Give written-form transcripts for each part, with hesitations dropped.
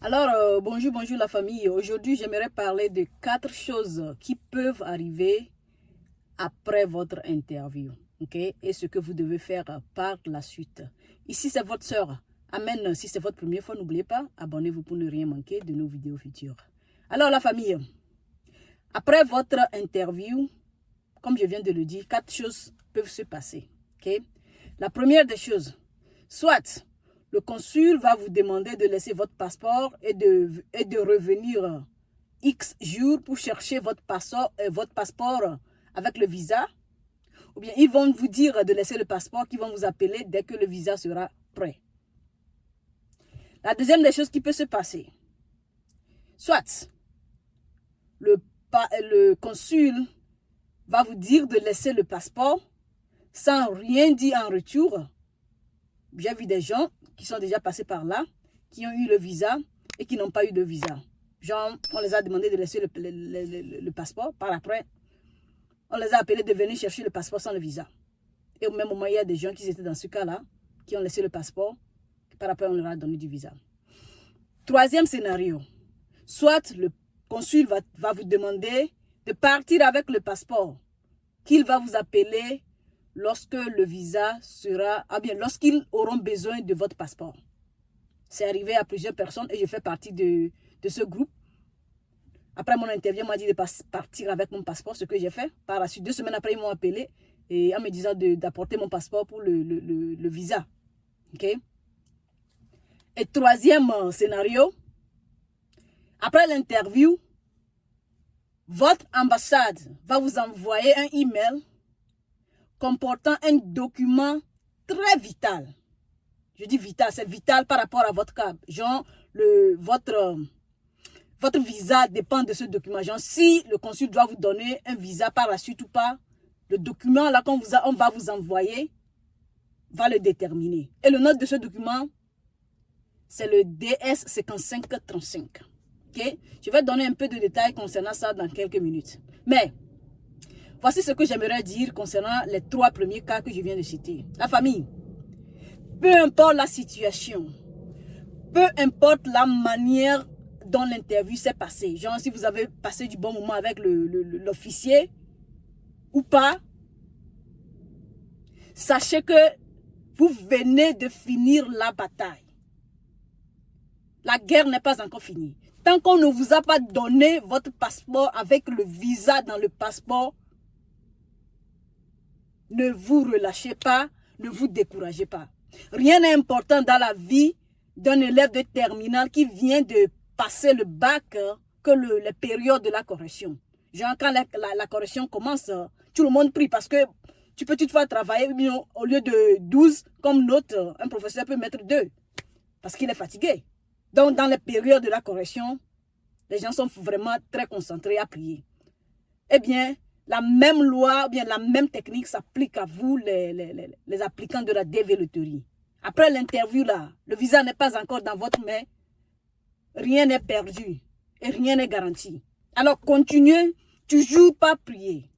Bonjour la famille. Aujourd'hui, j'aimerais parler de 4 choses qui peuvent arriver après votre interview. Ok? Et ce que vous devez faire par la suite. Ici, c'est votre sœur. Amen. Si c'est votre première fois, n'oubliez pas, abonnez-vous pour ne rien manquer de nos vidéos futures. Alors, la famille, après votre interview, comme je viens de le dire, 4 choses peuvent se passer. Ok? La première des choses, soit le consul va vous demander de laisser votre passeport et de revenir X jours pour chercher votre passeport avec le visa. Ou bien ils vont vous dire de laisser le passeport, qu'ils vont vous appeler dès que le visa sera prêt. La deuxième des choses qui peut se passer, soit le consul va vous dire de laisser le passeport sans rien dire en retour. J'ai vu des gens qui sont déjà passés par là, qui ont eu le visa et qui n'ont pas eu de visa. Genre, on les a demandé de laisser le passeport. Par après, on les a appelés de venir chercher le passeport sans le visa. Et au même moment, il y a des gens qui étaient dans ce cas-là, qui ont laissé le passeport. Par après, on leur a donné du visa. Troisième scénario. Soit le consul va vous demander de partir avec le passeport, qu'il va vous appeler lorsque le visa sera, lorsqu'ils auront besoin de votre passeport. C'est arrivé à plusieurs personnes et je fais partie de ce groupe. Après mon interview, on m'a dit de partir avec mon passeport, ce que j'ai fait. Par la suite, 2 semaines après, ils m'ont appelé et en me disant d'apporter mon passeport pour le visa. Ok? Et troisième scénario, après l'interview, votre ambassade va vous envoyer un email comportant un document très vital. Je dis vital, c'est vital par rapport à votre cas. Genre, votre visa dépend de ce document. Genre, si le consul doit vous donner un visa par la suite ou pas, le document là qu'on va vous envoyer va le déterminer. Et le nom de ce document, c'est le DS 5535. Okay? Je vais donner un peu de détails concernant ça dans quelques minutes. Mais, voici ce que j'aimerais dire concernant les 3 premiers cas que je viens de citer. La famille, peu importe la situation, peu importe la manière dont l'interview s'est passée, genre si vous avez passé du bon moment avec l'officier ou pas, sachez que vous venez de finir la bataille. La guerre n'est pas encore finie. Tant qu'on ne vous a pas donné votre passeport avec le visa dans le passeport, ne vous relâchez pas, ne vous découragez pas. Rien n'est important dans la vie d'un élève de terminale qui vient de passer le bac que les périodes de la correction. Genre quand la correction commence, tout le monde prie parce que tu peux toutefois travailler au lieu de 12 comme l'autre, un professeur peut mettre 2 parce qu'il est fatigué. Donc dans les périodes de la correction, les gens sont vraiment très concentrés à prier. Eh bien, la même loi, ou bien la même technique s'applique à vous, les applicants de la dévéloterie. Après l'interview là, le visa n'est pas encore dans votre main, rien n'est perdu et rien n'est garanti. Alors continuez toujours pas prier.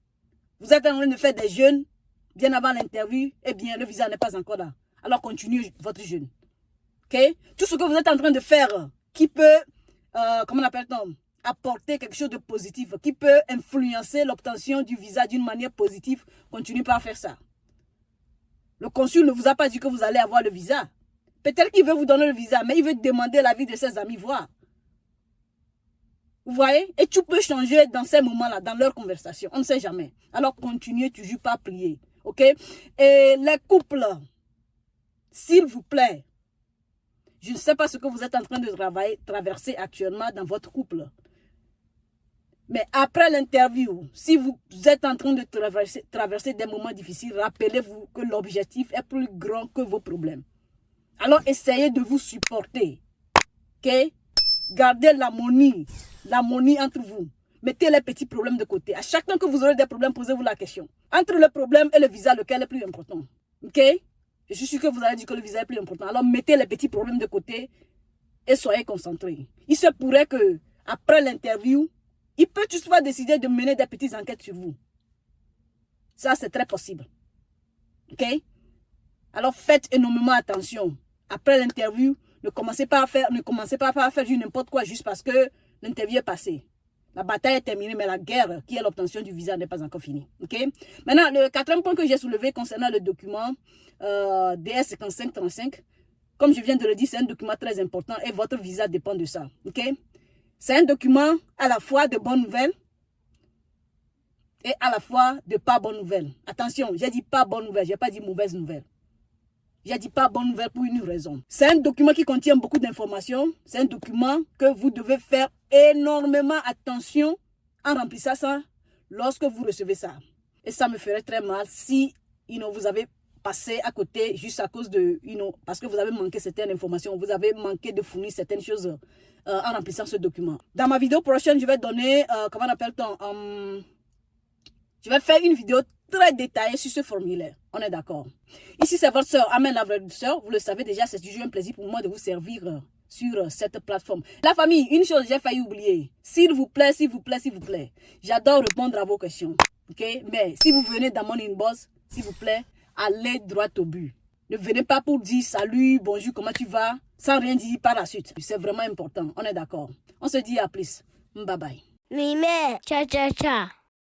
Vous êtes en train de faire des jeûnes bien avant l'interview, eh bien le visa n'est pas encore là. Alors continuez votre jeûne. Okay? Tout ce que vous êtes en train de faire qui peut, comment on appelle-t-on, apporter quelque chose de positif, qui peut influencer l'obtention du visa d'une manière positive, continuez pas à faire ça. Le consul ne vous a pas dit que vous allez avoir le visa. Peut-être qu'il veut vous donner le visa, mais il veut demander l'avis de ses amis, voir. Vous voyez? Et tout peut changer dans ces moments-là, dans leur conversation. On ne sait jamais. Alors continuez toujours pas à prier. Ok? Et les couples, s'il vous plaît, je ne sais pas ce que vous êtes en train de traverser actuellement dans votre couple. Mais après l'interview, si vous êtes en train de traverser des moments difficiles, rappelez-vous que l'objectif est plus grand que vos problèmes. Alors essayez de vous supporter. Ok? Gardez l'harmonie entre vous. Mettez les petits problèmes de côté. À chaque fois que vous aurez des problèmes, posez-vous la question. Entre le problème et le visa, lequel est plus important? Ok? Je suis sûr que vous allez dire que le visa est plus important. Alors mettez les petits problèmes de côté et soyez concentrés. Il se pourrait que après l'interview, il peut toutefois décider de mener des petites enquêtes sur vous. Ça, c'est très possible. Ok? Alors faites énormément attention. Après l'interview, Ne commencez pas à faire n'importe quoi juste parce que l'interview est passée. La bataille est terminée, mais la guerre, qui est l'obtention du visa, n'est pas encore finie. Okay? Maintenant, le quatrième point que j'ai soulevé concernant le document DS 5535, comme je viens de le dire, c'est un document très important et votre visa dépend de ça. Okay? C'est un document à la fois de bonnes nouvelles et à la fois de pas bonnes nouvelles. Attention, j'ai dit pas bonnes nouvelles, je n'ai pas dit mauvaises nouvelles. J'ai dit pas bonne nouvelle pour une raison. C'est un document qui contient beaucoup d'informations. C'est un document que vous devez faire énormément attention en remplissant ça lorsque vous recevez ça. Et ça me ferait très mal si vous avez passé à côté juste à cause de, parce que vous avez manqué certaines informations, vous avez manqué de fournir certaines choses en remplissant ce document. Dans ma vidéo prochaine, je vais donner, comment on appelle-t-on, je vais faire une vidéo très détaillée sur ce formulaire. On est d'accord. Ici, c'est votre soeur, Amen, la vraie soeur. Vous le savez déjà, c'est toujours un plaisir pour moi de vous servir sur cette plateforme. La famille, une chose, j'ai failli oublier. S'il vous plaît, s'il vous plaît, s'il vous plaît. J'adore répondre à vos questions. Ok? Mais si vous venez dans mon inbox, s'il vous plaît, allez droit au but. Ne venez pas pour dire salut, bonjour, comment tu vas, sans rien dire par la suite. C'est vraiment important. On est d'accord. On se dit à plus. Bye bye. Mime, cha cha cha.